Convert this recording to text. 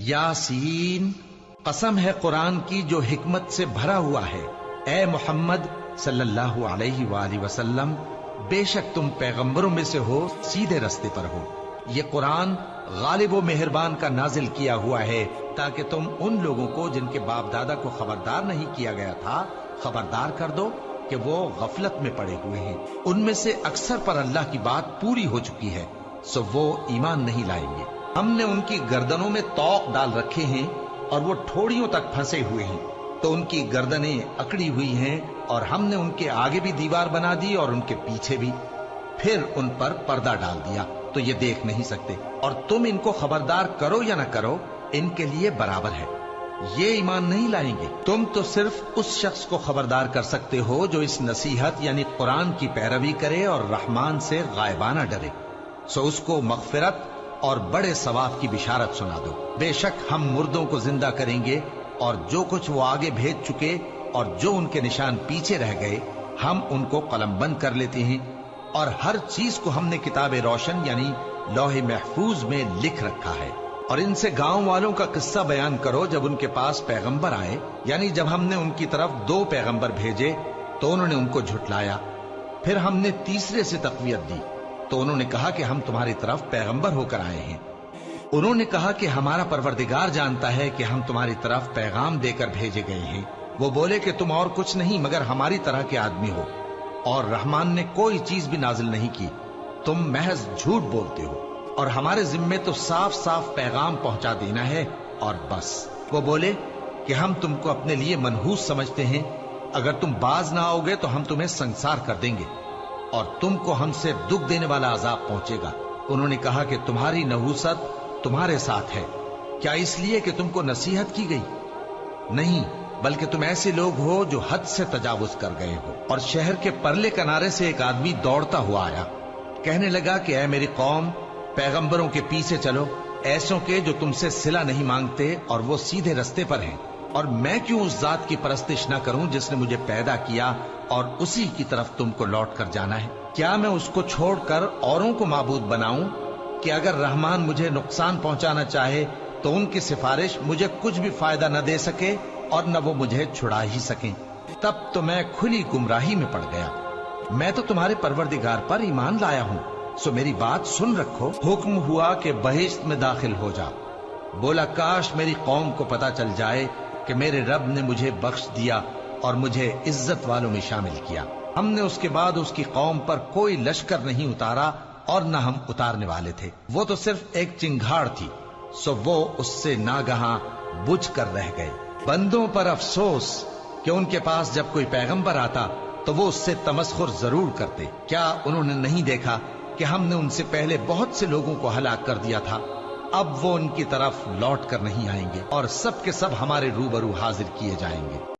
यासीन, कसम है कुरान की जो हिकमत से भरा हुआ है। ए मोहम्मद सल्लल्लाहु अलैहि वालैहि वसल्लम, बेशक तुम पैगंबरों में से हो, सीधे रास्ते पर हो। ये कुरान गालिब व मेहरबान का नाजिल किया हुआ है ताकि तुम उन लोगों को जिनके बाप दादा को खबरदार नहीं किया गया था खबरदार कर दो कि वो गफलत में पड़े हुए हैं। उनमें से अक्सर पर अल्लाह की बात पूरी हो चुकी है, सो वो ईमान नहीं लाएंगे। हमने उनकी गर्दनों में तौक डाल रखे हैं और वो ठोड़ियों तक फंसे हुए हैं, तो उनकी गर्दनें अकड़ी हुई हैं, और हमने उनके आगे भी दीवार बना दी और उनके पीछे भी, फिर उन पर पर्दा डाल दिया तो ये देख नहीं सकते। और तुम इनको खबरदार करो या न करो, इनके लिए बराबर है, ये ईमान नहीं लाएंगे। तुम तो सिर्फ उस शख्स को खबरदार कर सकते हो जो इस नसीहत यानी कुरान की पैरवी करे और रहमान से गायबाना डरे, सो उसको मगफिरत और बड़े सवाब की बिशारत सुना दो। बेशक हम मुर्दों को जिंदा करेंगे, और जो कुछ वो आगे भेज चुके और जो उनके निशान पीछे रह गए हम उनको कलमबंद कर लेते हैं, और हर चीज को हमने किताबे रोशन यानी लौहे महफूज में लिख रखा है। और इनसे गांव वालों का किस्सा बयान करो जब उनके पास पैगंबर आए, यानी जब हमने उनकी तरफ 2 पैगंबर भेजे तो उन्होंने उनको झुटलाया, फिर हमने तीसरे से तक़वियत दी तो उन्होंने कहा कि हम तुम्हारी तरफ पैगंबर होकर आए हैं। उन्होंने कहा कि हमारा परवरदिगार जानता है कि हम तुम्हारी तरफ पैगाम देकर भेजे गए हैं। वो बोले कि तुम और कुछ नहीं मगर हमारी तरह के आदमी हो, और रहमान ने कोई चीज भी नाजिल नहीं की, तुम महज झूठ बोलते हो, और हमारे जिम्मे तो साफ साफ पैगाम पहुंचा देना है और बस। वो बोले कि हम तुमको अपने लिए मनहूस समझते हैं, अगर तुम बाज ना आओगे तो हम तुम्हें संसार कर देंगे और तुमको हमसे दुख देने वाला अजाब पहुंचेगा। उन्होंने कहा कि तुम्हारी नहूसत तुम्हारे साथ है, क्या इसलिए कि तुमको नसीहत की गई? नहीं, बल्कि तुम ऐसे लोग हो जो हद से तजावुज कर गए हो। और शहर के परले किनारे से एक आदमी दौड़ता हुआ आया, कहने लगा कि ऐ मेरी कौम, पैगंबरों के पीछे चलो, ऐसों के जो तुमसे सिला नहीं मांगते और वो सीधे रास्ते पर हैं। और मैं क्यों उस जात की परस्तिश न करूं जिसने मुझे पैदा किया और उसी की तरफ तुमको लौट कर जाना है? क्या मैं उसको छोड़कर औरों को माबूद बनाऊं कि अगर रहमान मुझे नुकसान पहुंचाना चाहे तो उनकी सिफारिश मुझे कुछ भी फायदा न दे सके और न वो मुझे छुड़ा ही सकें? तब तो मैं खुली गुमराही में पड़ गया। मैं तो तुम्हारे परवरदिगार पर ईमान लाया हूं, सो मेरी बात सुन रखो। हुक्म हुआ कि बहिश्त में दाखिल हो जा। बोला काश मेरी कौम को पता चल जाए कि मेरे रब ने मुझे बख्श दिया और मुझे इज्जत वालों में शामिल किया। हमने उसके बाद उसकी कौम पर कोई लश्कर नहीं उतारा और न हम उतारने वाले थे। वो तो सिर्फ एक चिंगाड़ थी, सो वो उससे नागहां बुझ कर रह गए। बंदों पर अफसोस कि उनके पास जब कोई पैगंबर आता तो वो उससे तमस्खुर जरूर करते। क्या उन्होंने नहीं देखा कि हमने उनसे पहले बहुत से लोगों को हलाक कर दिया था? अब वो उनकी तरफ लौट कर नहीं आएंगे और सब के सब हमारे रूबरू हाजिर किए जाएंगे।